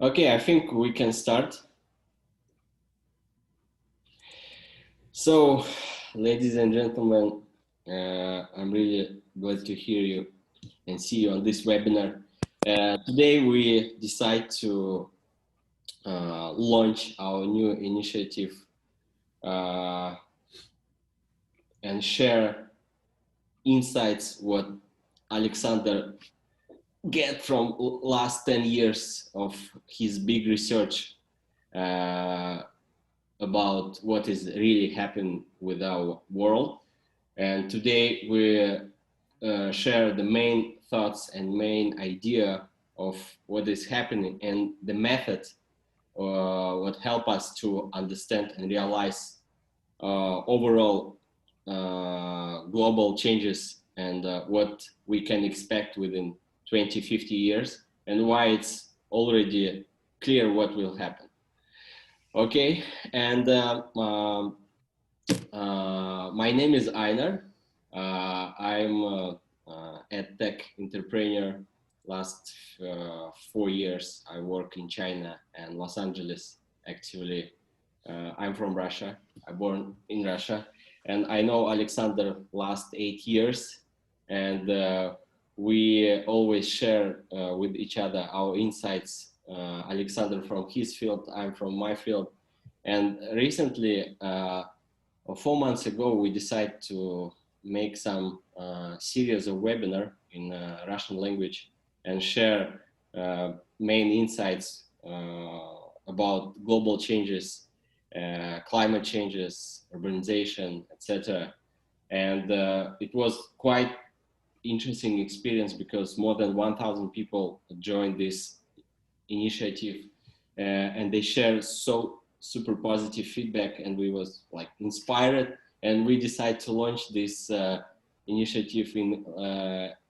Okay, I think we can start. So, ladies and gentlemen, I'm really glad to hear you and see you on this webinar. Today we decide to launch our new initiative and share insights what Alexander get from last 10 years of his big research about what is really happening with our world. And today we share the main thoughts and main idea of what is happening and the method what help us to understand and realize overall global changes and what we can expect within 20, 50 years and why it's already clear what will happen. Okay, and my name is Ainar. I'm a tech entrepreneur. Last 4 years, I work in China and Los Angeles. Actually, I'm from Russia. I born in Russia, and I know Alexander last 8 years, and we always share with each other our insights. Alexander from his field, I'm from my field, and recently, 4 months ago, we decided to make some series of webinar in Russian language and share main insights about global changes, climate changes, urbanization, etc. And it was quite interesting experience because more than 1,000 people joined this initiative and they shared so super positive feedback, and we was like inspired, and we decided to launch this initiative in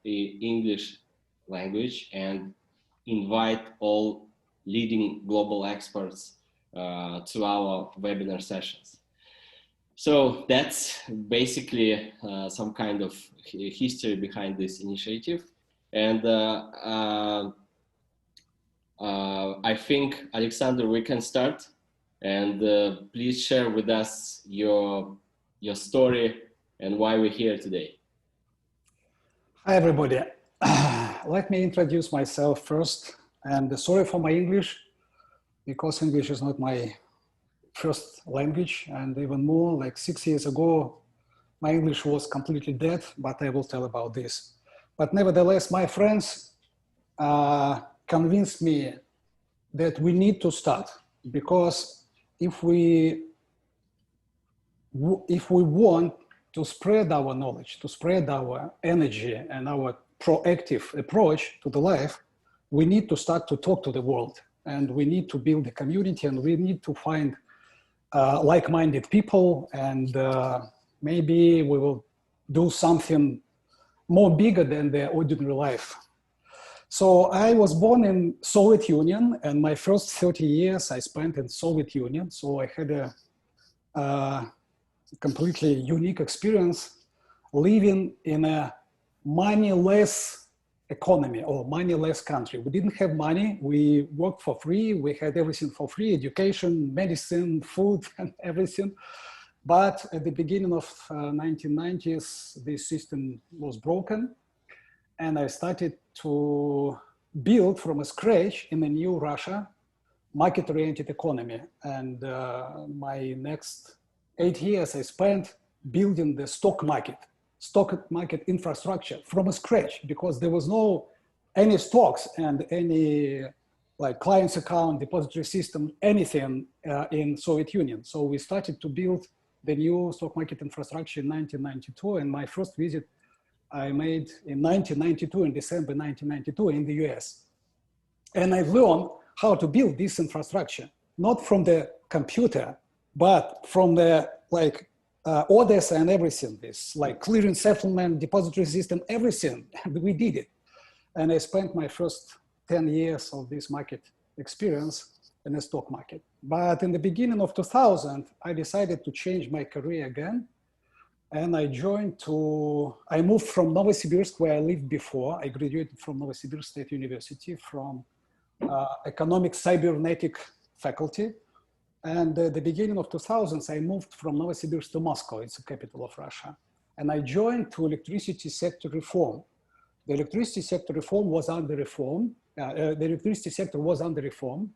English language and invite all leading global experts to our webinar sessions. So that's basically some kind of history behind this initiative. And I think, Alexander, we can start, and please share with us your story and why we're here today. Hi, everybody. Let me introduce myself first, and sorry for my English, because English is not my first language, and even more, like 6 years ago, my English was completely dead, but I will tell about this. But nevertheless, my friends convinced me that we need to start, because if we want to spread our knowledge, to spread our energy and our proactive approach to the life, we need to start to talk to the world, and we need to build a community, and we need to find like-minded people, and maybe we will do something more bigger than the ordinary life. So I was born in Soviet Union, and my first 30 years I spent in Soviet Union. So I had a completely unique experience living in a money-less economy or money-less country. We didn't have money. We worked for free. We had everything for free: education, medicine, food, and everything. But at the beginning of 1990s, this system was broken, and I started to build from scratch in a new Russia market-oriented economy. And my next 8 years I spent building the stock market infrastructure from scratch, because there was no any stocks and any like clients account, depository system, anything in Soviet Union. So we started to build the new stock market infrastructure in 1992, and my first visit I made in 1992, in December 1992 in the US. And I learned how to build this infrastructure, not from the computer, but from the orders and everything, this like clearing, settlement, depository system, everything, we did it. And I spent my first 10 years of this market experience in the stock market. But in the beginning of 2000, I decided to change my career again. And I moved from Novosibirsk, where I lived before. I graduated from Novosibirsk State University from economic cybernetic faculty. And at the beginning of 2000s, I moved from Novosibirsk to Moscow, it's the capital of Russia. And I joined to electricity sector reform. The electricity sector reform was under reform. The electricity sector was under reform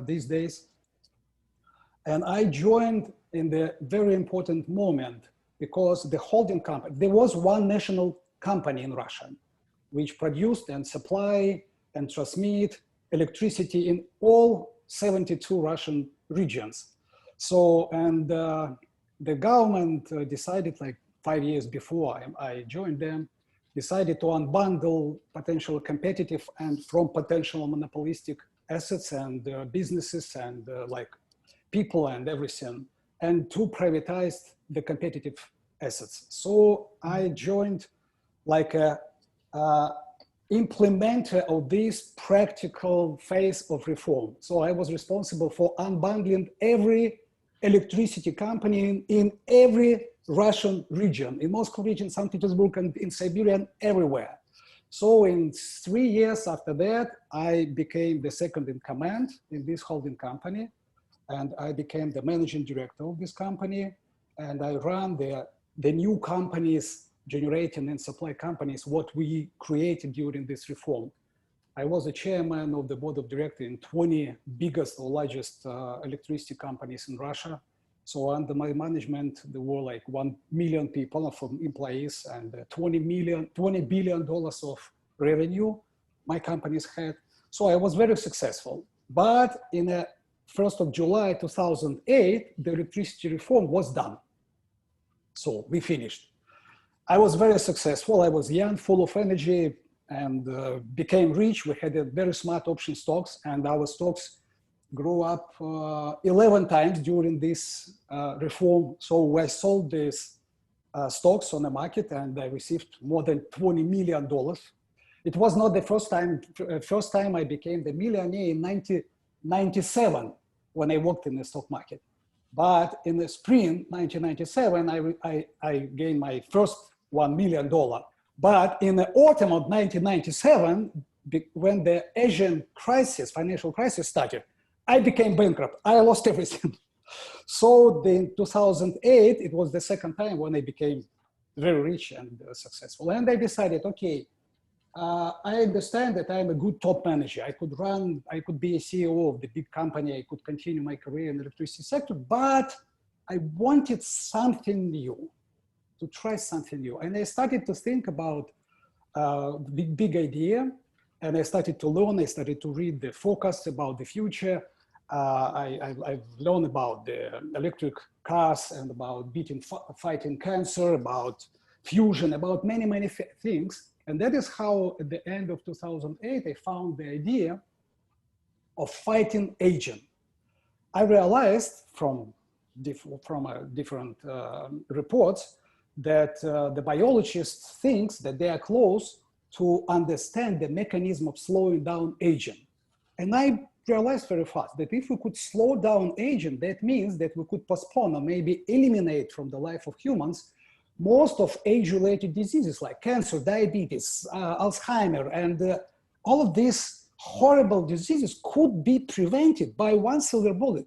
these days. And I joined in the very important moment because the holding company, there was one national company in Russia which produced and supply and transmit electricity in all 72 Russian regions. So, and the government decided like 5 years before I joined them, decided to unbundle potential competitive and from potential monopolistic assets and businesses and like people and everything, and to privatize the competitive assets. So I joined like a implementer of this practical phase of reform. So I was responsible for unbundling every electricity company in every Russian region, in Moscow region, St. Petersburg, and in Siberia, and everywhere. So in 3 years after that, I became the second in command in this holding company. And I became the managing director of this company. And I ran the new companies, generating and supply companies, what we created during this reform. I was the chairman of the board of directors in 20 biggest or largest electricity companies in Russia. So under my management, there were like 1 million people from employees and $20 billion of revenue my companies had. So I was very successful. But in a 1st of July 2008, the electricity reform was done. So we finished. I was very successful. I was young, full of energy, and became rich. We had a very smart option stocks, and our stocks grew up 11 times during this reform. So I sold these stocks on the market, and I received more than $20 million. It was not the first time I became the millionaire in 1997 when I worked in the stock market. But in the spring 1997, I gained my first $1 million. But in the autumn of 1997, when the Asian crisis, financial crisis started, I became bankrupt. I lost everything. So in 2008, it was the second time when I became very rich and successful. And I decided, okay, I understand that I'm a good top manager. I could be a CEO of the big company. I could continue my career in the electricity sector, but I wanted something new, to try something new. And I started to think about the big idea, and I started to learn. I started to read the forecasts about the future. I've learned about the electric cars and about fighting cancer, about fusion, about many, many things. And that is how, at the end of 2008, I found the idea of fighting agent. I realized from different reports that the biologist thinks that they are close to understand the mechanism of slowing down aging. And I realized very fast that if we could slow down aging, that means that we could postpone or maybe eliminate from the life of humans most of age-related diseases like cancer, diabetes, Alzheimer, and all of these horrible diseases could be prevented by one silver bullet.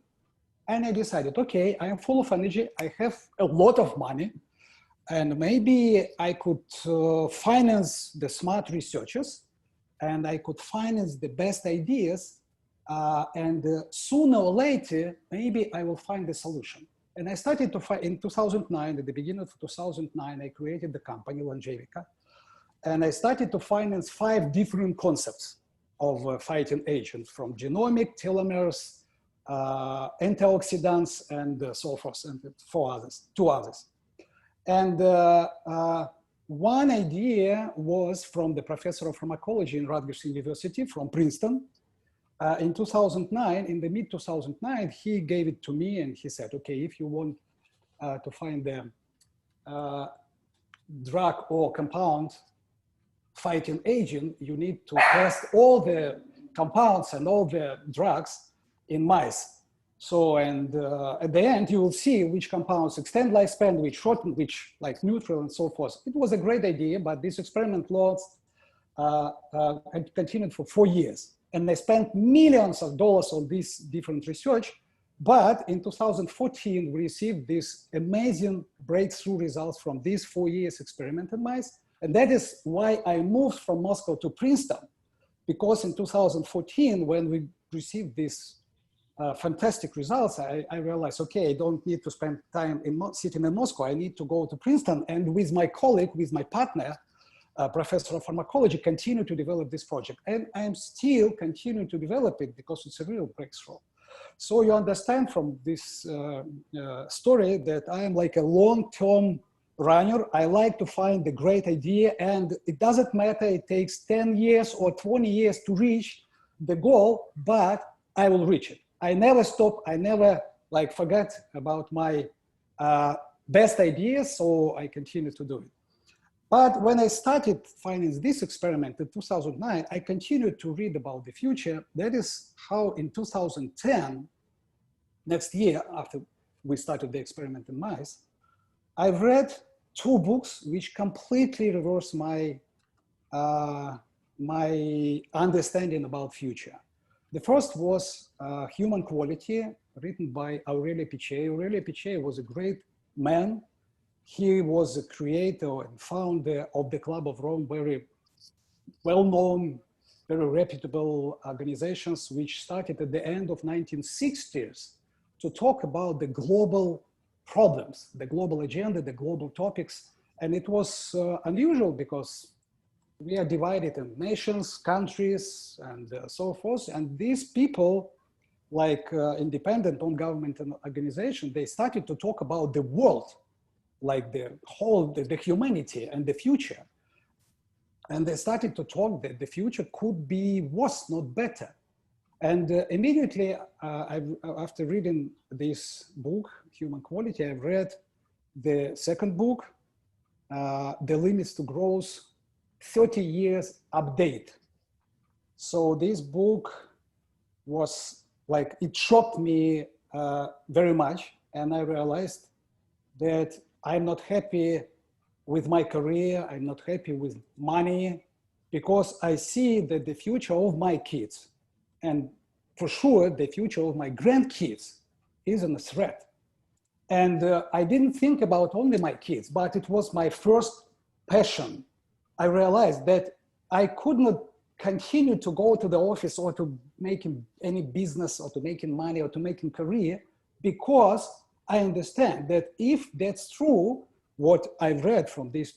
And I decided, okay, I am full of energy, I have a lot of money, and maybe I could finance the smart researchers, and I could finance the best ideas, and sooner or later, maybe I will find the solution. And I started to find, in 2009, at the beginning of 2009, I created the company, Longevica, and I started to finance 5 different concepts of fighting agents, from genomic, telomeres, antioxidants, and so forth, and 2 others. And one idea was from the professor of pharmacology in Rutgers University from Princeton. In 2009, in the mid-2009, he gave it to me and he said, okay, if you want to find the drug or compound fighting agent, you need to test all the compounds and all the drugs in mice. So, and at the end, you will see which compounds extend lifespan, which shorten, which like neutral and so forth. It was a great idea, but this experiment lost, continued for 4 years. And I spent millions of dollars on this different research. But in 2014, we received these amazing breakthrough results from these 4 years experiment in mice. And that is why I moved from Moscow to Princeton, because in 2014, when we received these fantastic results, I realized, okay, I don't need to spend time sitting in Moscow. I need to go to Princeton. And with my colleague, with my partner, professor of pharmacology, continue to develop this project. And I'm still continuing to develop it because it's a real breakthrough. So you understand from this story that I am like a long-term runner. I like to find the great idea, and it doesn't matter, it takes 10 years or 20 years to reach the goal, but I will reach it. I never stop, I never like forget about my best ideas, so I continue to do it. But when I started finding this experiment in 2009, I continued to read about the future. That is how in 2010, next year after we started the experiment in mice, I've read 2 books which completely reverse my, my understanding about future. The first was Human Quality, written by Aurelio Pichet. Aurelio Pichet was a great man. He was a creator and founder of the Club of Rome, very well-known, very reputable organizations, which started at the end of 1960s to talk about the global problems, the global agenda, the global topics. And it was unusual because we are divided in nations, countries, and so forth. And these people, like independent non-government organization, they started to talk about the world, like the whole, the humanity and the future. And they started to talk that the future could be worse, not better. And immediately after reading this book, Human Quality, I've read the second book, The Limits to Growth, 30 Years Update. So this book was like, it shocked me very much. And I realized that I'm not happy with my career, I'm not happy with money, because I see that the future of my kids, and for sure the future of my grandkids, is in a threat. And I didn't think about only my kids, but it was my first passion. I realized that I could not continue to go to the office or to making any business or to making money or to making career, because I understand that if that's true, what I've read from these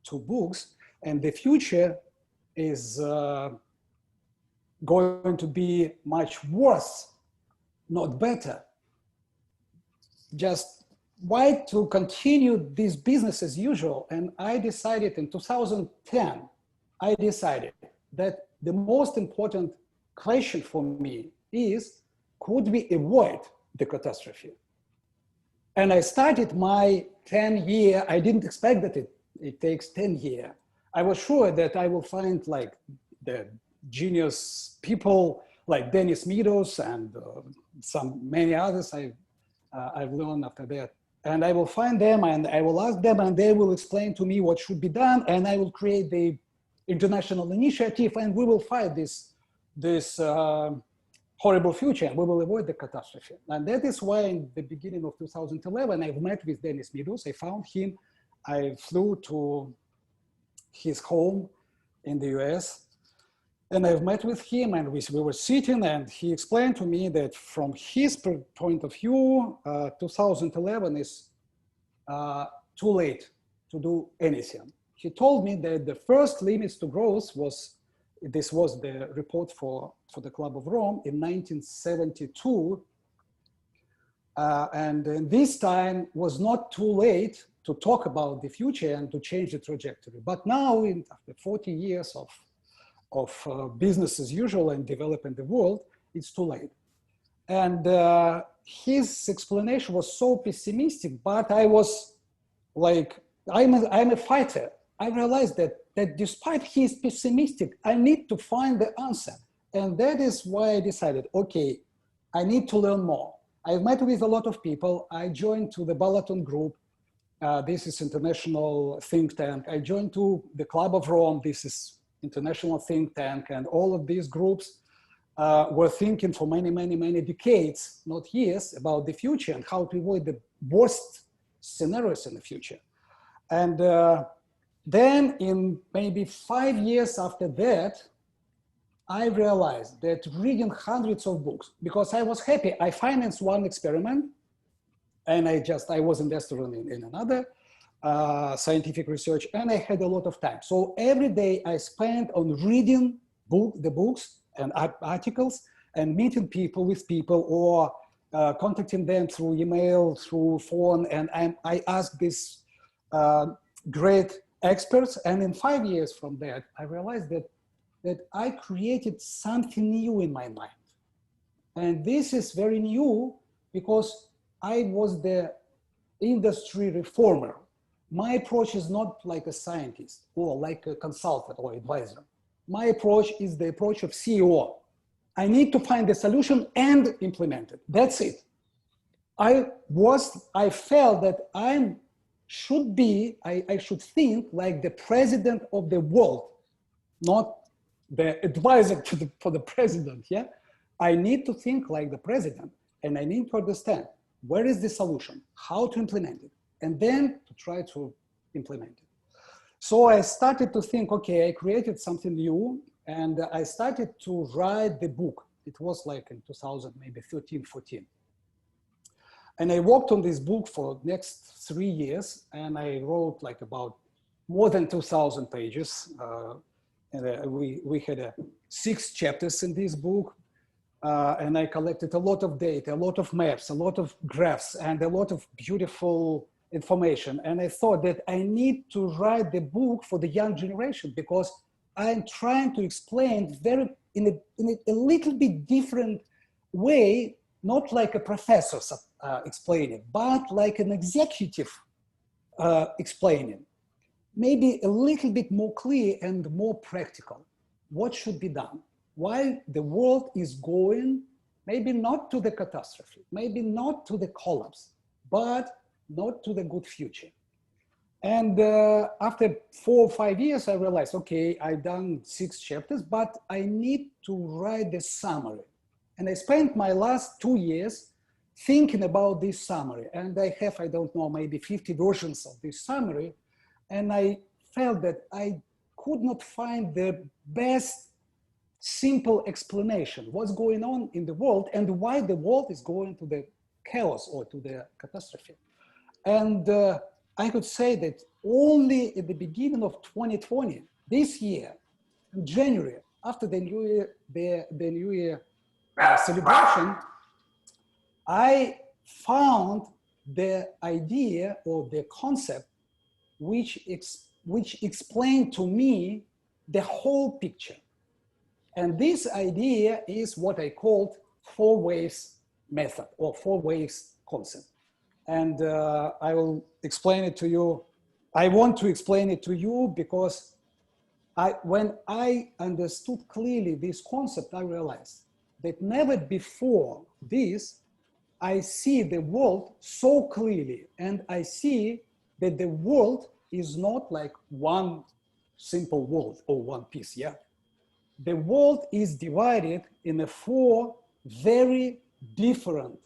2 books, and the future is going to be much worse, not better. Just why to continue this business as usual? And I decided in 2010, I decided that the most important question for me is, could we avoid the catastrophe? And I started my 10-year, I didn't expect that it takes 10 years. I was sure that I will find like the genius people like Dennis Meadows and many others I've learned after that. And I will find them and I will ask them and they will explain to me what should be done, and I will create the international initiative and we will fight this horrible future, and we will avoid the catastrophe. And that is why in the beginning of 2011, I met with Dennis Meadows. I found him. I flew to his home in the US, and I've met with him, and we were sitting, and he explained to me that from his point of view, 2011 is too late to do anything. He told me that the first limits to growth was, this was the report for the Club of Rome in 1972. And this time was not too late to talk about the future and to change the trajectory. But now, after 40 years of business as usual and developing the world, it's too late. And his explanation was so pessimistic, but I was like, I'm a fighter. I realized that despite he's pessimistic, I need to find the answer. And that is why I decided, okay, I need to learn more. I've met with a lot of people. I joined to the Balaton group. This is international think tank. I joined to the Club of Rome. This is international think tank, and all of these groups. were thinking for many, many, many decades, not years, about the future and how to avoid the worst scenarios in the future. And then in maybe 5 years after that, I realized that reading hundreds of books, because I was happy, I financed one experiment and I was invested in another scientific research, and I had a lot of time. So every day I spent on reading the books and articles and meeting with people or contacting them through email, through phone. And I asked these great experts. And in 5 years from that, I realized that I created something new in my mind. And this is very new because I was the industry reformer. My approach is not like a scientist or like a consultant or advisor. My approach is the approach of CEO. I need to find the solution and implement it. That's it. I felt that I should think like the president of the world, not the advisor for the president. Yeah, I need to think like the president, and I need to understand where is the solution, how to implement it, and then to try to implement it. So I started to think, okay, I created something new, and I started to write the book. It was like in 2000, maybe 13, 14. And I worked on this book for the next 3 years, and I wrote like about more than 2,000 pages. And we had 6 chapters in this book. And I collected a lot of data, a lot of maps, a lot of graphs, and a lot of beautiful information. And I thought that I need to write the book for the young generation because I'm trying to explain in a little bit different way, not like a professor explaining, but like an executive explaining. Maybe a little bit more clear and more practical. What should be done? Why the world is going, maybe not to the catastrophe, maybe not to the collapse, but not to the good future. And after 4 or 5 years, I realized, okay, I've done 6 chapters, but I need to write the summary. And I spent my last 2 years thinking about this summary. And I have, I don't know, maybe 50 versions of this summary. And I felt that I could not find the best simple explanation what's going on in the world and why the world is going to the chaos or to the catastrophe. And I could say that only at the beginning of 2020, this year, in January, after the New Year celebration, I found the idea or the concept which explained to me the whole picture. And this idea is what I called 4Waves method or 4Waves concept. And I will explain it to you. I want to explain it to you because when I understood clearly this concept, I realized that never before this, I see the world so clearly. And I see that the world is not like one simple world or one piece, yeah? The world is divided in 4 very different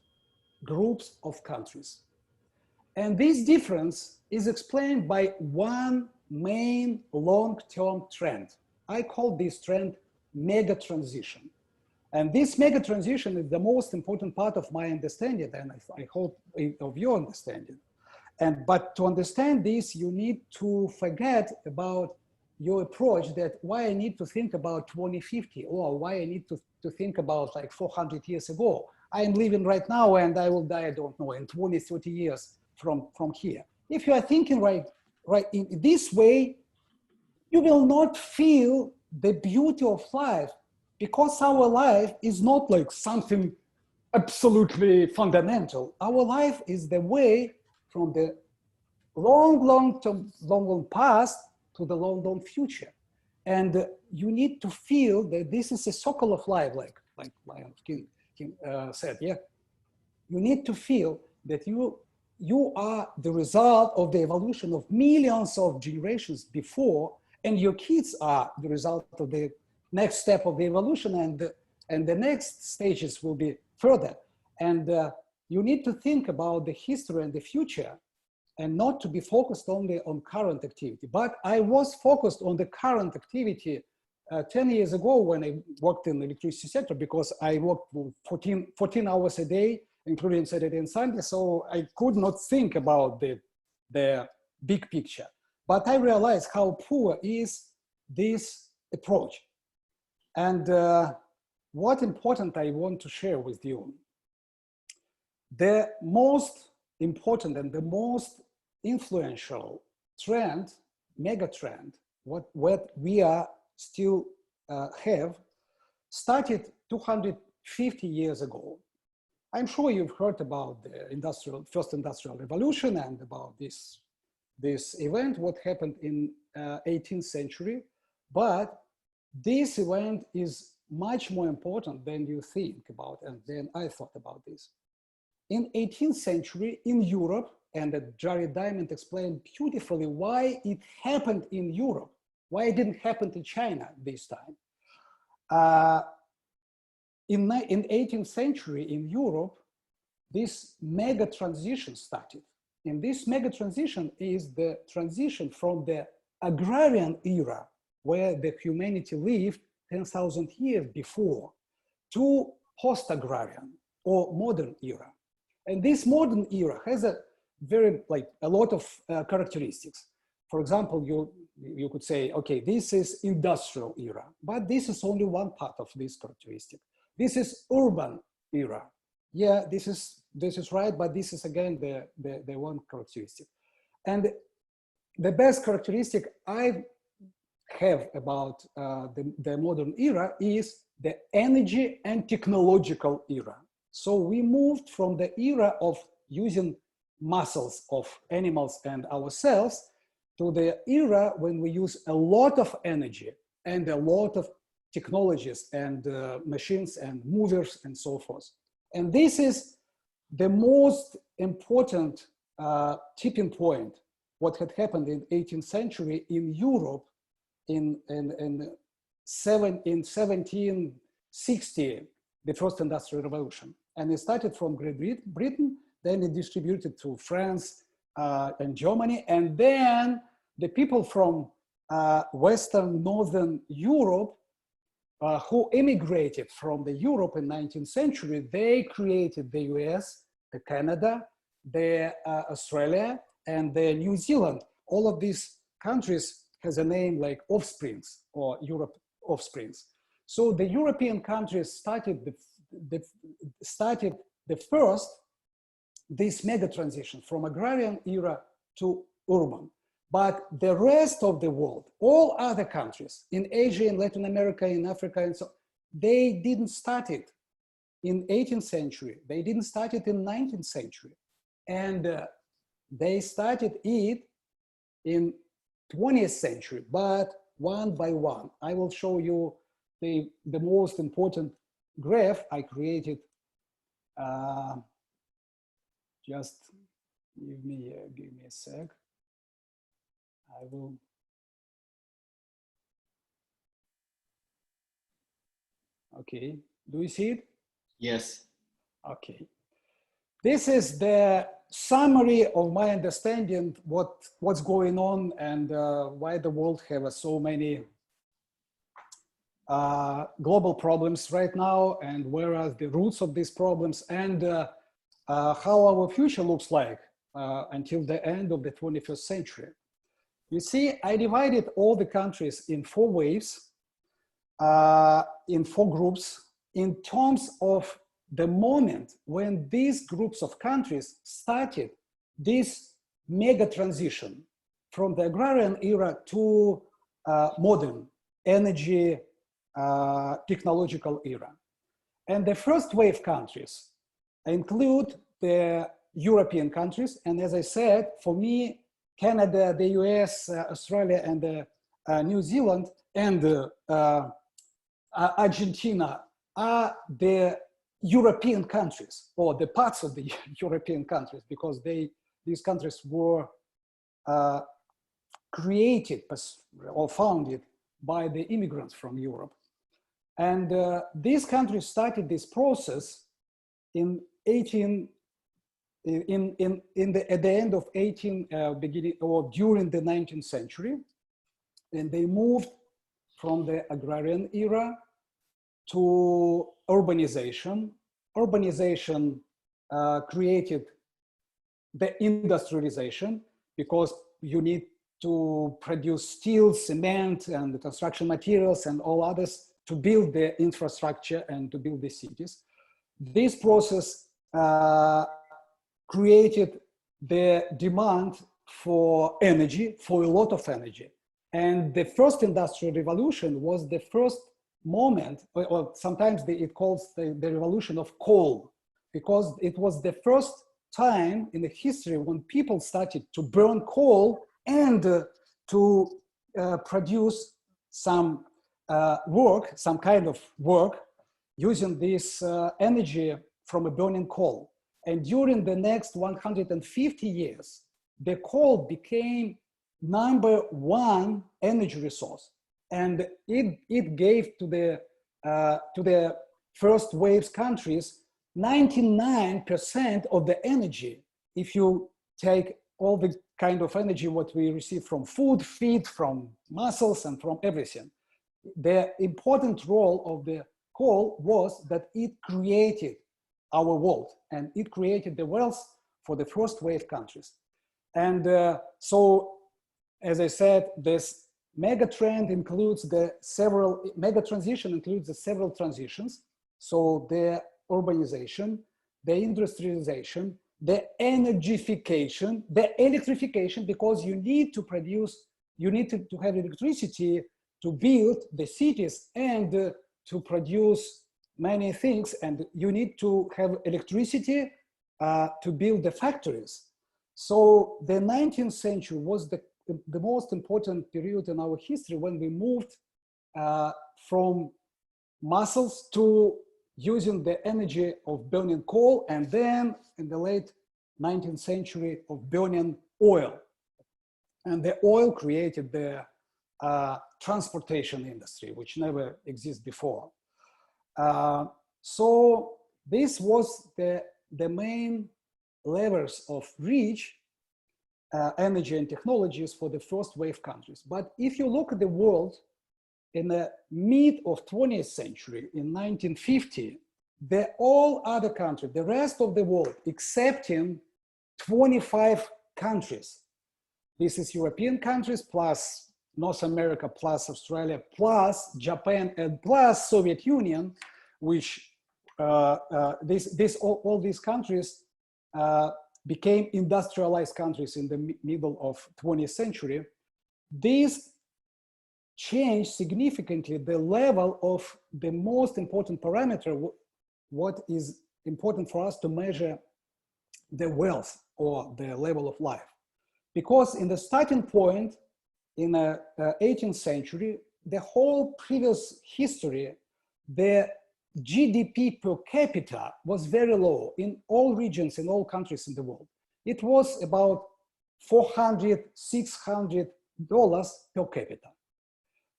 groups of countries. And this difference is explained by one main long-term trend. I call this trend mega transition. And this mega transition is the most important part of my understanding, and I hope of your understanding. But to understand this, you need to forget about your approach, that why I need to think about 2050 or why I need to think about like 400 years ago. I am living right now and I will die, I don't know, in 20, 30 years from here. If you are thinking right in this way, you will not feel the beauty of life because our life is not like something absolutely fundamental. Our life is the way from the long past to the long future. And you need to feel that this is a circle of life, like Lion King said, yeah? You need to feel that you are the result of the evolution of millions of generations before, and your kids are the result of the next step of the evolution, And the next stages will be further. And you need to think about the history and the future, and not to be focused only on current activity. But I was focused on the current activity 10 years ago when I worked in the electricity sector, because I worked 14 hours a day, including Saturday and Sunday. So I could not think about the big picture. But I realized how poor is this approach. And what important I want to share with you. The most important and the most influential trend, mega trend, what we are still have, started 250 years ago. I'm sure you've heard about the first industrial revolution and about this event, what happened in 18th century. But this event is much more important than you think about, and then I thought about this. In 18th century in Europe, and Jared Diamond explained beautifully why it happened in Europe, why it didn't happen in China this time. In 18th century in Europe, this mega transition started. And this mega transition is the transition from the agrarian era, where the humanity lived 10,000 years before, to post-agrarian or modern era. And this modern era has a lot of characteristics. For example, you could say, okay, this is industrial era, but this is only one part of this characteristic. This is urban era. Yeah, this is right, but this is again the one characteristic. And the best characteristic I have about the modern era is the energy and technological era. So we moved from the era of using muscles of animals and ourselves to the era when we use a lot of energy and a lot of technologies and machines and movers and so forth. And this is the most important tipping point, what had happened in 18th century in Europe in 1760, the first industrial revolution. And it started from Great Britain, then it distributed to France and Germany, and then the people from Western, Northern Europe who immigrated from the Europe in 19th century, they created the US, the Canada, the Australia, and the New Zealand. All of these countries has a name like offsprings or Europe offsprings. So the European countries started this mega transition from agrarian era to urban. But the rest of the world, all other countries in Asia, in Latin America, in Africa, and so, they didn't start it in 18th century. They didn't start it in 19th century. And they started it in 20th century, but one by one. I will show you the most important graph I created. Just give me a sec. I will. Okay, do you see it? Yes. Okay. This is the summary of my understanding what's going on and why the world has so many global problems right now, and where are the roots of these problems, and how our future looks like until the end of the 21st century. You see, I divided all the countries in 4 waves, in 4 groups, in terms of the moment when these groups of countries started this mega transition from the agrarian era to modern energy technological era. And the first wave countries include the European countries. And as I said, for me, Canada, the US, Australia, and New Zealand, and Argentina are the European countries, or the parts of the European countries, because these countries were created or founded by the immigrants from Europe. And these countries started this process in at the end of beginning or during the 19th century, and they moved from the agrarian era to urbanization. Urbanization created the industrialization, because you need to produce steel, cement, and the construction materials and all others to build the infrastructure and to build the cities. This process created the demand for energy, for a lot of energy. And the first industrial revolution was the first moment, or sometimes it calls the revolution of coal, because it was the first time in the history when people started to burn coal and to produce some work, some kind of work using this energy from a burning coal. And during the next 150 years, the coal became #1 energy resource. And it gave to the first waves countries 99% of the energy. If you take all the kind of energy what we receive from food, feed, from muscles, and from everything, the important role of the coal was that it created our world, and it created the wealth for the first wave countries. And so, as I said, this mega trend includes mega transition includes the several transitions. So the urbanization, the industrialization, the energification, the electrification, because you need to produce, you need to have electricity to build the cities and to produce many things, and you need to have electricity to build the factories. So the 19th century was the most important period in our history when we moved from muscles to using the energy of burning coal, and then in the late 19th century of burning oil. And the oil created the transportation industry, which never existed before. So this was the main levers of reach, energy and technologies for the first wave countries. But if you look at the world in the mid of 20th century, in 1950, all other countries, the rest of the world, excepting 25 countries, this is European countries plus North America plus Australia plus Japan and plus Soviet Union, which all these countries became industrialized countries in the middle of 20th century. This changed significantly the level of the most important parameter, what is important for us to measure the wealth or the level of life. Because in the starting point in the 18th century, the whole previous history, the GDP per capita was very low in all regions, in all countries in the world. It was about $400, $600 per capita.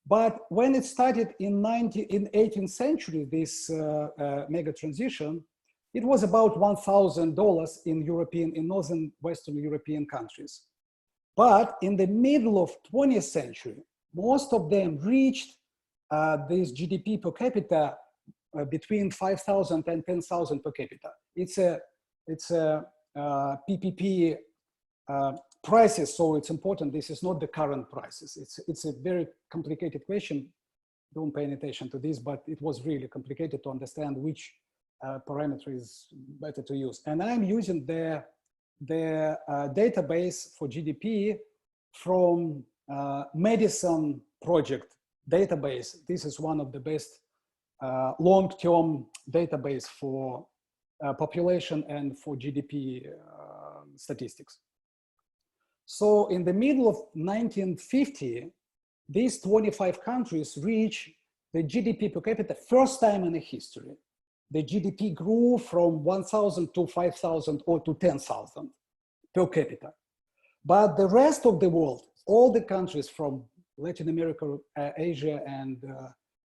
But when it started in 18th century, this mega transition, it was about $1,000 in Northern Western European countries. But in the middle of 20th century, most of them reached this GDP per capita between 5,000 and 10,000 per capita. It's a PPP prices, so it's important. This is not the current prices. It's a very complicated question. Don't pay any attention to this, but it was really complicated to understand which parameter is better to use. And I'm using the database for GDP from Madison Project database. This is one of the best long-term database for population and for GDP statistics. So in the middle of 1950, these 25 countries reached the GDP per capita first time in the history. The GDP grew from 1,000 to 5,000 or to 10,000 per capita. But the rest of the world, all the countries from Latin America, Asia, and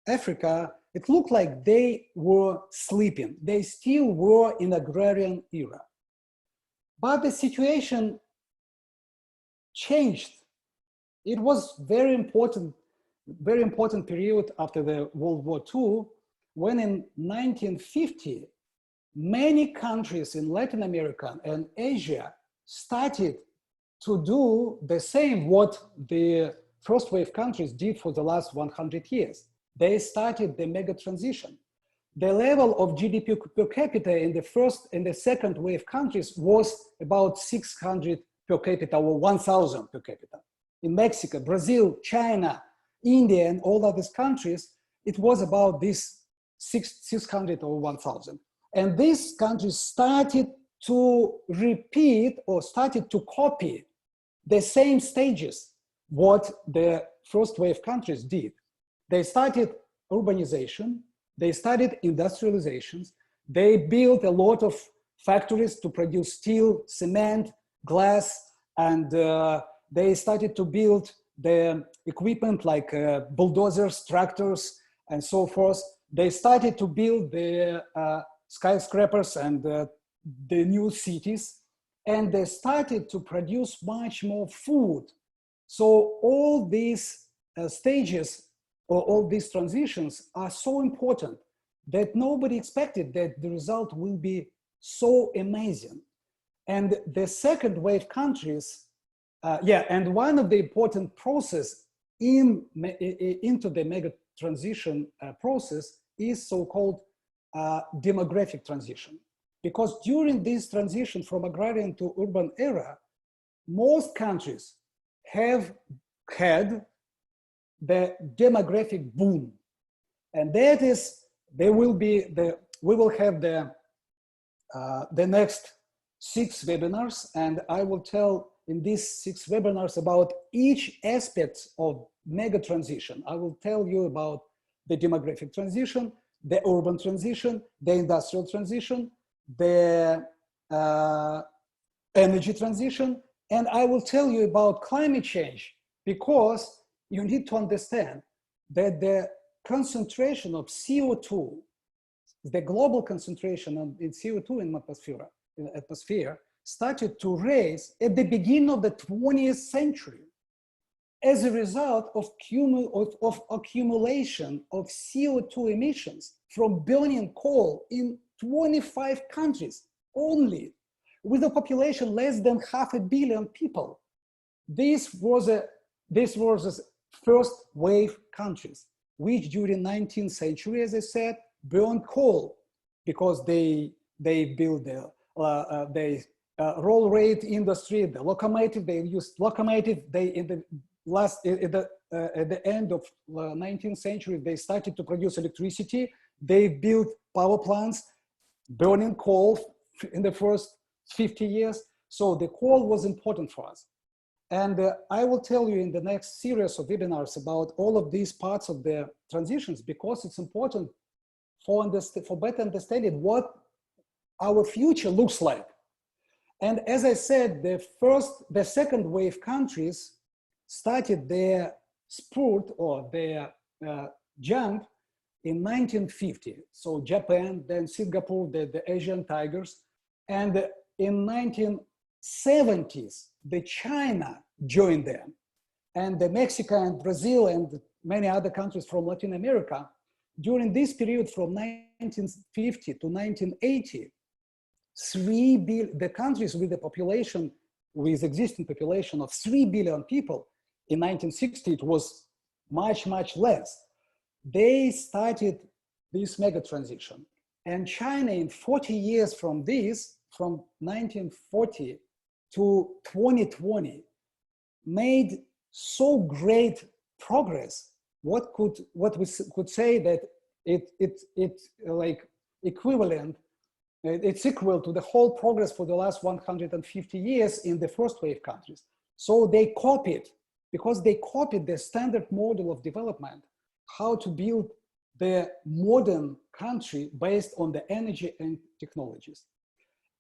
Africa, it looked like they were sleeping. They still were in agrarian era. But the situation changed. It was very important period after the World War II, when in 1950, many countries in Latin America and Asia started to do the same what the first wave countries did for the last 100 years. They started the mega transition. The level of GDP per capita in the first and the second wave countries was about 600 per capita or 1,000 per capita. In Mexico, Brazil, China, India, and all of these countries, it was about this 600 or 1,000. And these countries started to repeat or started to copy the same stages what the first wave countries did. They started urbanization, they started industrializations, they built a lot of factories to produce steel, cement, glass, and they started to build the equipment like bulldozers, tractors, and so forth. They started to build the skyscrapers and the new cities, and they started to produce much more food. So all these stages or all these transitions are so important that nobody expected that the result will be so amazing. And the second wave countries, and one of the important process into the mega transition process is so-called demographic transition. Because during this transition from agrarian to urban era, most countries have had the demographic boom. And that is, we will have the next 6 webinars, and I will tell in these 6 webinars about each aspect of mega transition. I will tell you about the demographic transition, the urban transition, the industrial transition, the energy transition, and I will tell you about climate change, because you need to understand that the concentration of CO2, the global concentration in CO2 in atmosphere started to rise at the beginning of the 20th century as a result of accumulation of CO2 emissions from burning coal in 25 countries only, with a population less than 500 million people. This was first wave countries, which during 19th century, as I said, burned coal because they built the roll rate industry, the locomotive, they used locomotive, at the end of 19th century, they started to produce electricity, they built power plants, burning coal in the first 50 years. So the coal was important for us. And I will tell you in the next series of webinars about all of these parts of the transitions, because it's important for better understanding what our future looks like. And as I said, the second wave countries started their spurt or their jump in 1950. So Japan, then Singapore, the Asian tigers. And in 1970s, the China joined them. And the Mexico and Brazil and many other countries from Latin America, during this period from 1950 to 1980, the countries with the population, with existing population of 3 billion people, in 1960 it was much, much less. They started this mega transition. And China in 40 years from this, from 1940 to 2020, made so great progress. What we could say that it's like equivalent. It's equal to the whole progress for the last 150 years in the first wave countries. So they copied, because they copied the standard model of development, how to build the modern country based on the energy and technologies.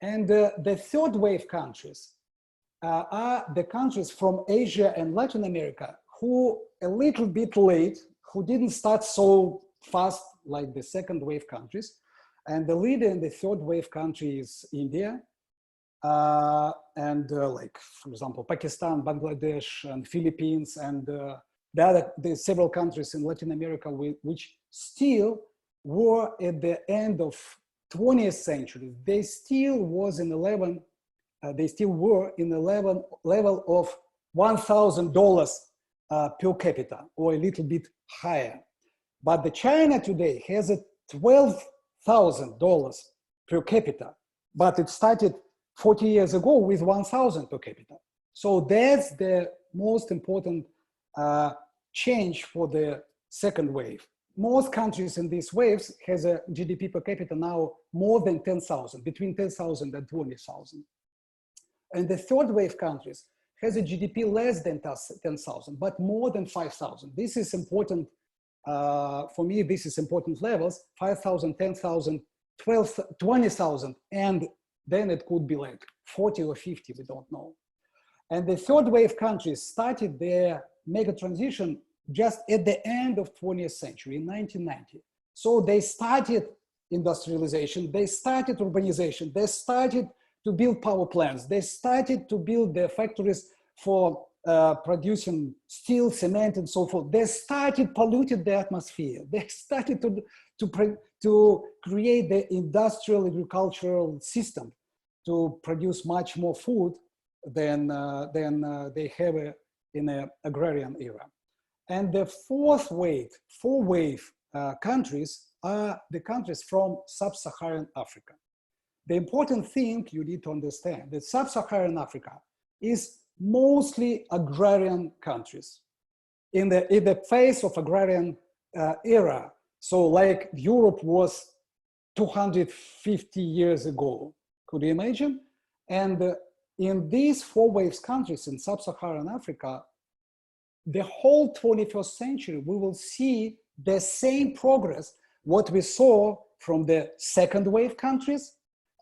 And the third wave countries are the countries from Asia and Latin America who a little bit late, who didn't start so fast like the second wave countries. And the leader in the third wave country is India. Like, for example, Pakistan, Bangladesh, and Philippines, and the several countries in Latin America which still were at the end of 20th century. They still were in a level of $1,000 per capita, or a little bit higher. But the China today has a $12,000 per capita, but it started 40 years ago with 1,000 per capita. So that's the most important change for the second wave. Most countries in these waves has a GDP per capita now more than 10,000, between 10,000 and 20,000. And the third wave countries has a GDP less than 10,000, but more than 5,000. This is important, for me, this is important levels, 5,000, 10,000, 12,000, 20,000, and then it could be like 40 or 50, we don't know. And the third wave countries started their mega transition just at the end of 20th century, in 1990. So they started industrialization, they started urbanization, they started to build power plants, they started to build the factories for producing steel, cement, and so forth. They started polluting the atmosphere. They started to create the industrial agricultural system to produce much more food than they have in an agrarian era. And the four wave countries are the countries from sub-Saharan Africa. The important thing you need to understand that sub-Saharan Africa is mostly agrarian countries in the phase of agrarian era. So like Europe was 250 years ago, could you imagine? And in these four waves countries in sub-Saharan Africa, the whole 21st century, we will see the same progress, what we saw from the second wave countries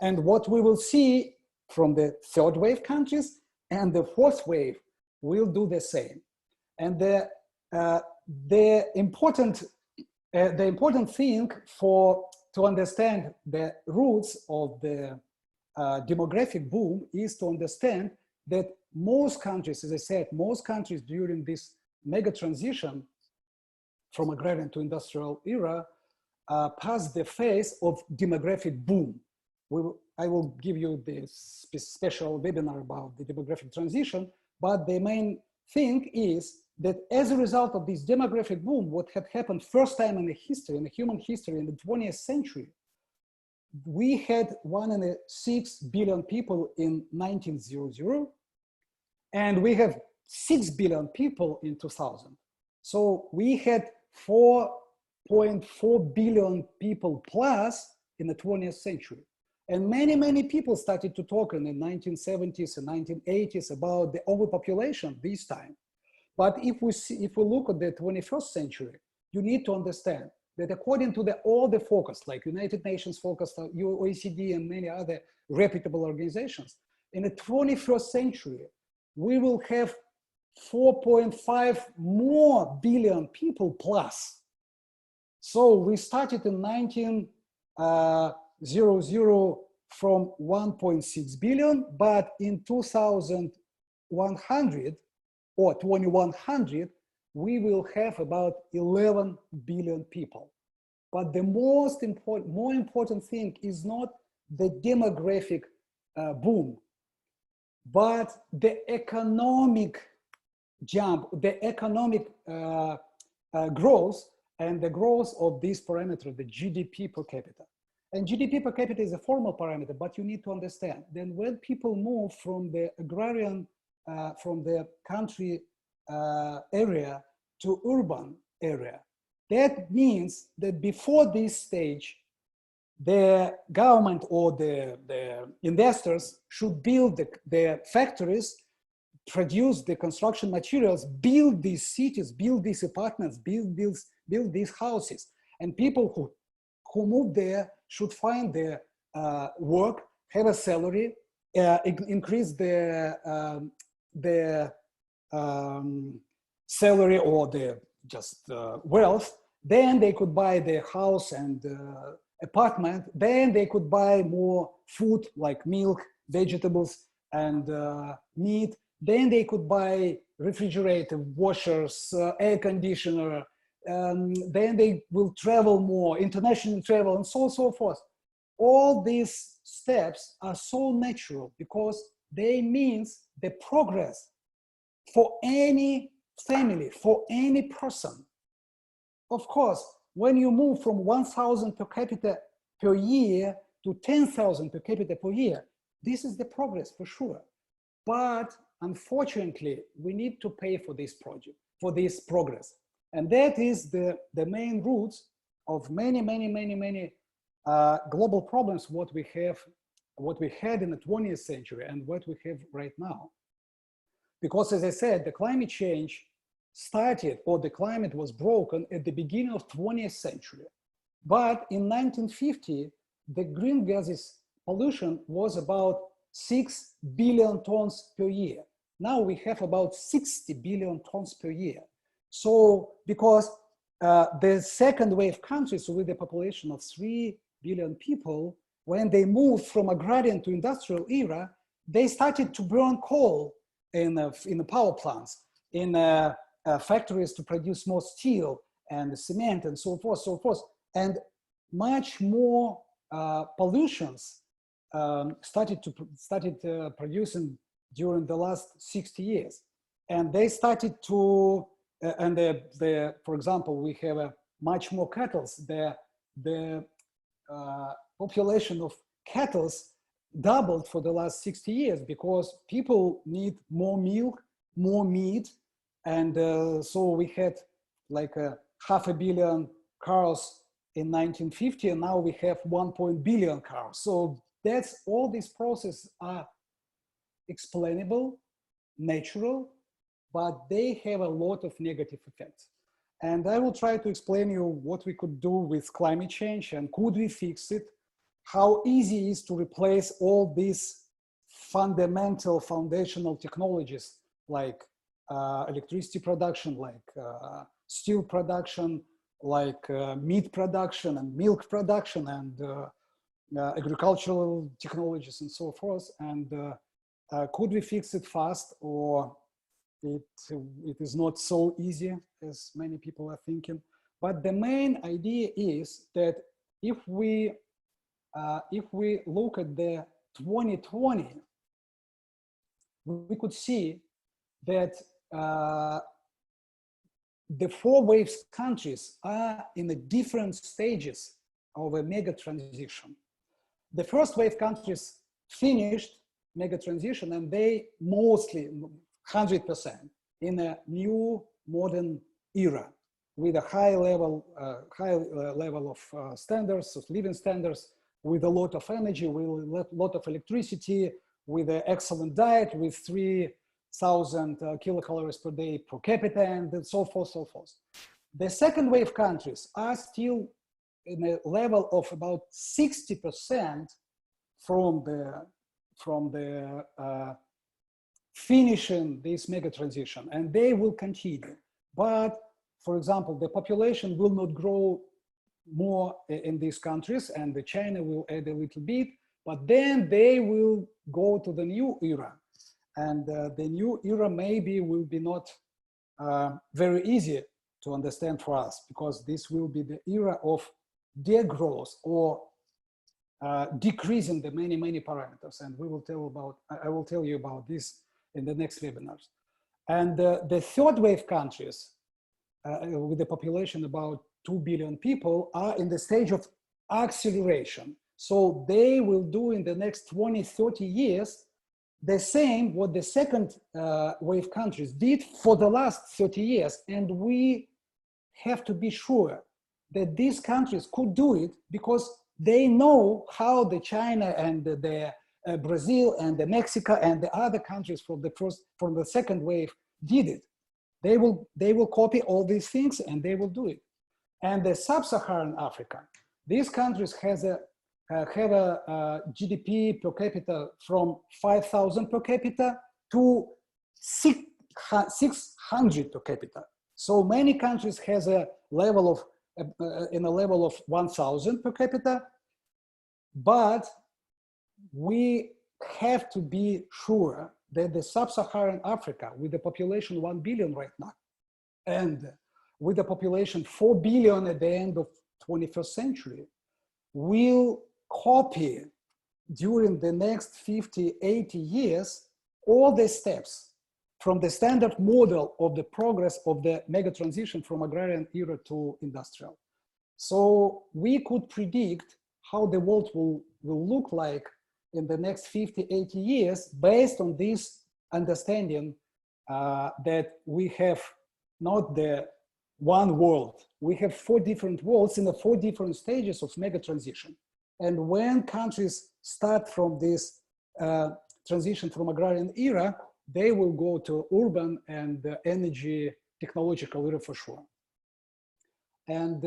and what we will see from the third wave countries, and the fourth wave will do the same. And the important thing to understand the roots of the demographic boom is to understand that most countries, as I said, most countries during this mega transition from agrarian to industrial era passed the phase of demographic boom. I will give you this special webinar about the demographic transition, but the main thing is that as a result of this demographic boom, what had happened first time in the history, in the human history in the 20th century, we had 1.6 billion people in 1900, and we have 6 billion people in 2000. So we had 4.4 billion people plus in the 20th century. And many, many people started to talk in the 1970s and 1980s about the overpopulation this time. But if we look at the 21st century, you need to understand that according to all the focus, like United Nations focus, OECD, and many other reputable organizations, in the 21st century, we will have 4.5 more billion people plus. So we started in 1900 from 1.6 billion, but in 2100 or 2100, we will have about 11 billion people. But the more important thing is not the demographic boom, but the economic jump, the economic growth, and the growth of this parameter, the GDP per capita. And GDP per capita is a formal parameter, but you need to understand, then when people move from the agrarian, from the country area to urban area, that means that before this stage, the government or the investors should build the factories, produce the construction materials, build these cities, build these apartments, build these houses. And people who move there should find their work, have a salary, increase the salary or the wealth. Then they could buy the house and apartment. Then they could buy more food like milk, vegetables, and meat. Then they could buy refrigerator, washers, air conditioner. Then they will travel more, international travel, and so on and so forth. All these steps are so natural because they means the progress for any family, for any person. Of course, when you move from 1,000 per capita per year to 10,000 per capita per year, this is the progress for sure. But unfortunately, we need to pay for this project, for this progress. And that is the main roots of many global problems, what we had in the 20th century and what we have right now. Because as I said, the climate change started, or the climate was broken at the beginning of 20th century. But in 1950, the green gases pollution was about 6 billion tons per year. Now we have about 60 billion tons per year. So because the second wave countries with a population of 3 billion people, when they moved from agrarian to industrial era, they started to burn coal in the power plants, in factories to produce more steel and cement and so forth. And much more pollutions started producing during the last 60 years. And they started to, for example, we have a much more cattle. The population of cattle doubled for the last 60 years because people need more milk, more meat. And so we had like 500 million cows in 1950, and now we have 1 billion cows. So that's all these processes are explainable, natural, but they have a lot of negative effects. And I will try to explain you what we could do with climate change and could we fix it, how easy it is to replace all these fundamental, foundational technologies like electricity production, like steel production, like meat production and milk production and agricultural technologies and so forth. And could we fix it fast, or it is not so easy as many people are thinking? But the main idea is that if we look at the 2020, we could see that the 4Waves countries are in the different stages of a mega transition. The first wave countries finished mega transition, and they mostly 100% in a new modern era with a high level of standards, of living standards, with a lot of energy, with a lot of electricity, with an excellent diet, with 3,000 kilocalories per day per capita, and so forth, so forth. The second wave countries are still in a level of about 60% from the finishing this mega transition, and they will continue. But for example, the population will not grow more in these countries, and the China will add a little bit, but then they will go to the new era. And the new era maybe will be not very easy to understand for us, because this will be the era of degrowth or decreasing the many parameters. And I will tell you about this in the next webinars. And the third wave countries with a population about 2 billion people are in the stage of acceleration. So they will do in the next 20-30 years the same what the second wave countries did for the last 30 years. And we have to be sure that these countries could do it because they know how the China and the Brazil and the Mexico and the other countries from the second wave did it. They will copy all these things and they will do it. And the sub-Saharan Africa, these countries have a GDP per capita from 5,000 per capita to 600 per capita. So many countries has a level of in a level of 1,000 per capita, but we have to be sure that the sub-Saharan Africa, with the population 1 billion right now, and with the population 4 billion at the end of 21st century, will copy during the next 50, 80 years, all the steps from the standard model of the progress of the mega transition from agrarian era to industrial. So we could predict how the world will look like in the next 50, 80 years based on this understanding that we have not the one world. We have 4 different worlds in the 4 different stages of mega transition. And when countries start from this transition from agrarian era, they will go to urban and energy technological era for sure. And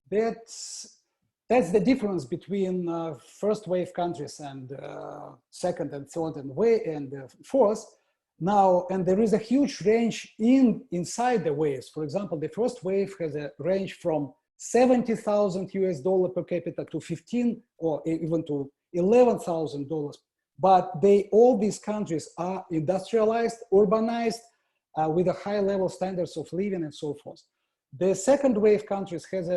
that's the difference between first wave countries and second and third and fourth. Now, and there is a huge range inside the waves. For example, the first wave has a range from $70,000 per capita to 15 or even to $11,000. But all these countries are industrialized, urbanized, with a high level standards of living and so forth. The second wave countries has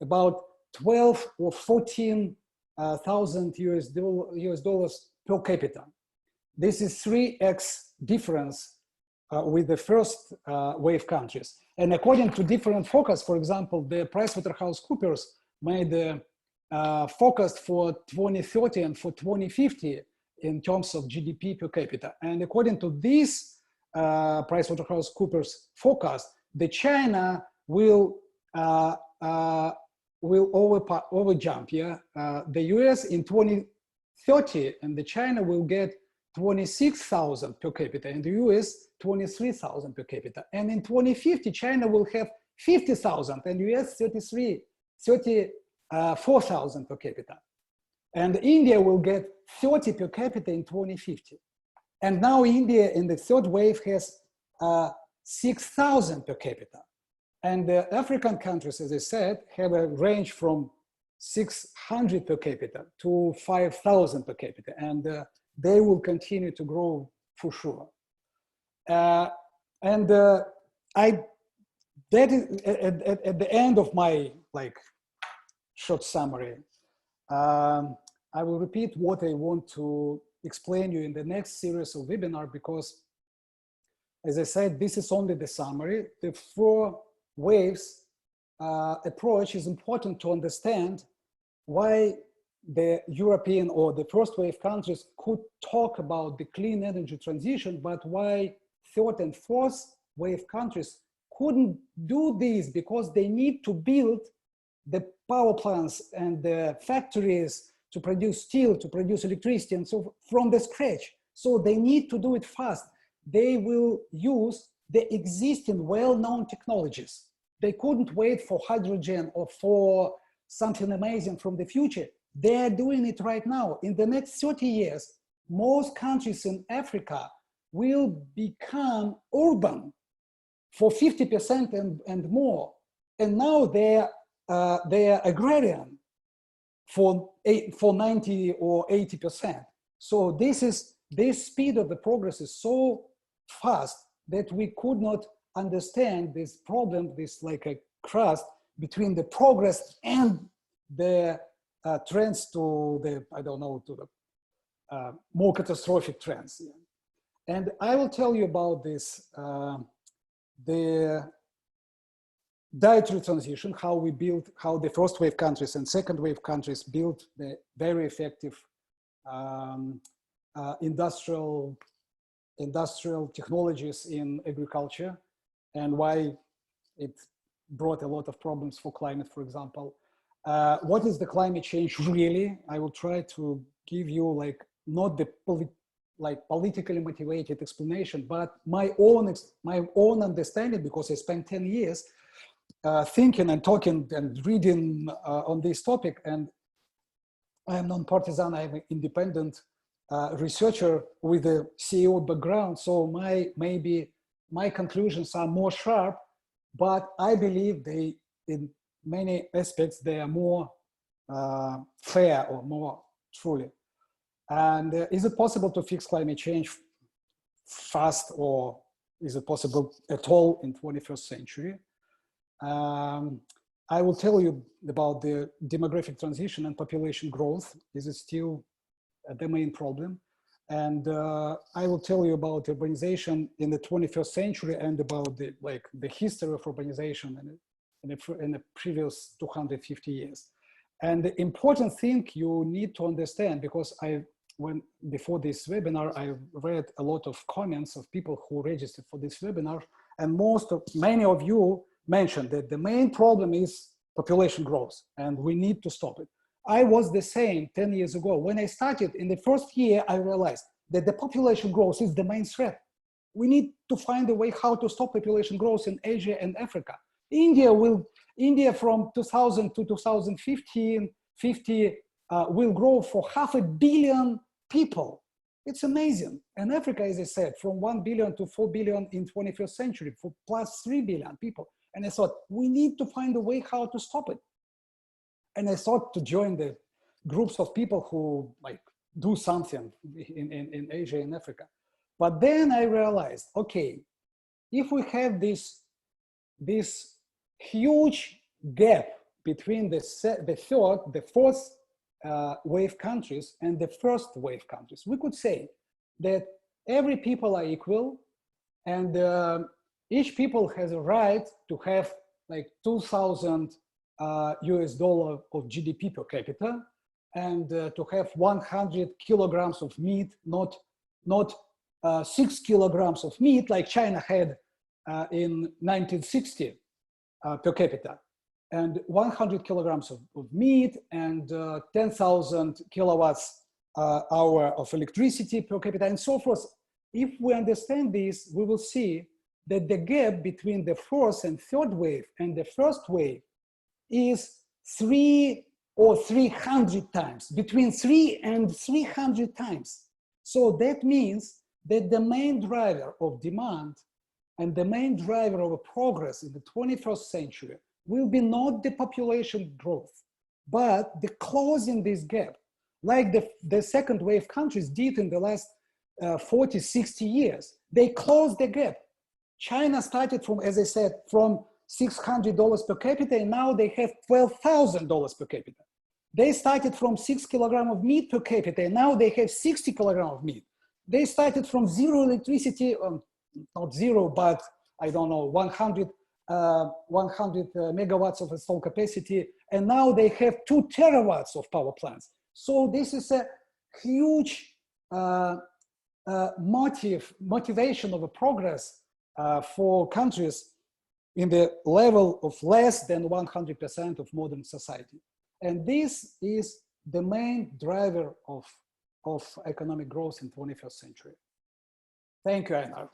about 12 or 14,000 US dollars per capita. This is 3x difference with the first wave countries. And according to different focus, for example, the PricewaterhouseCoopers made a focus for 2030 and for 2050 in terms of GDP per capita. And according to this PricewaterhouseCoopers forecast, the China will overjump, the US in 2030, and the China will get 26,000 per capita, and the US 23,000 per capita. And in 2050, China will have 50,000 and US 34,000 per capita. And India will get 30 per capita in 2050. And now India in the third wave has 6,000 per capita. And the African countries, as I said, have a range from 600 per capita to 5,000 per capita. And they will continue to grow for sure. That is at the end of my short summary. I will repeat what I want to explain you in the next series of webinar, because as I said, this is only the summary. The 4 waves approach is important to understand why the European or the first wave countries could talk about the clean energy transition, but why third and fourth wave countries couldn't do this, because they need to build the power plants and the factories to produce steel, to produce electricity, and so from the scratch. So they need to do it fast. They will use the existing well-known technologies. They couldn't wait for hydrogen or for something amazing from the future. They are doing it right now. In the next 30 years, most countries in Africa will become urban for 50% and more. And now they are agrarian for 90 or 80%. So this speed of the progress is so fast that we could not understand this problem, this like a crust between the progress and the trends to the, I don't know, to the more catastrophic trends. Yeah. And I will tell you about this, the dietary transition, how we built, how the first wave countries and second wave countries built the very effective industrial technologies in agriculture, and why it brought a lot of problems for climate, for example. What is the climate change really? I will try to give you like not the politically motivated explanation, but my own understanding, because I spent 10 years thinking and talking and reading on this topic, and I'm non-partisan, I'm an independent researcher with a CEO background, so maybe my conclusions are more sharp, but I believe they many aspects, they are more fair or more truly. And is it possible to fix climate change fast, or is it possible at all in 21st century? I will tell you about the demographic transition and population growth. This is still the main problem. And I will tell you about urbanization in the 21st century and about the history of urbanization in the previous 250 years. And the important thing you need to understand, because before this webinar, I read a lot of comments of people who registered for this webinar, and many of you mentioned that the main problem is population growth, and we need to stop it. I was the same 10 years ago. When I started in the first year, I realized that the population growth is the main threat. We need to find a way how to stop population growth in Asia and Africa. India from 2000 to 2050 will grow for 500 million people. It's amazing. And Africa, as I said, from 1 billion to 4 billion in 21st century, for plus 3 billion people. And I thought, we need to find a way how to stop it. And I thought to join the groups of people who do something in Asia and Africa. But then I realized, okay, if we have this huge gap between the fourth wave countries and the first wave countries, we could say that every people are equal, and each people has a right to have $2,000 US of GDP per capita, and to have 100 kilograms of meat, not 6 kilograms of meat like China had in 1960 per capita, and 100 kilograms of meat and 10,000 kilowatts hour of electricity per capita, and so forth. If we understand this, we will see that the gap between the fourth and third wave and the first wave is 3 or 300 times, between 3 and 300 times. So that means that the main driver of demand and the main driver of progress in the 21st century will be not the population growth, but the closing this gap, like the second wave countries did in the last 40, 60 years. They closed the gap. China started from, as I said, from $600 per capita, and now they have $12,000 per capita. They started from 6 kilograms of meat per capita, and now they have 60 kilograms of meat. They started from zero electricity, not zero, but I don't know, 100 megawatts of installed capacity, and now they have 2 terawatts of power plants. So this is a huge motivation of a progress for countries in the level of less than 100% of modern society. And this is the main driver of economic growth in 21st century. Thank you, Ainar.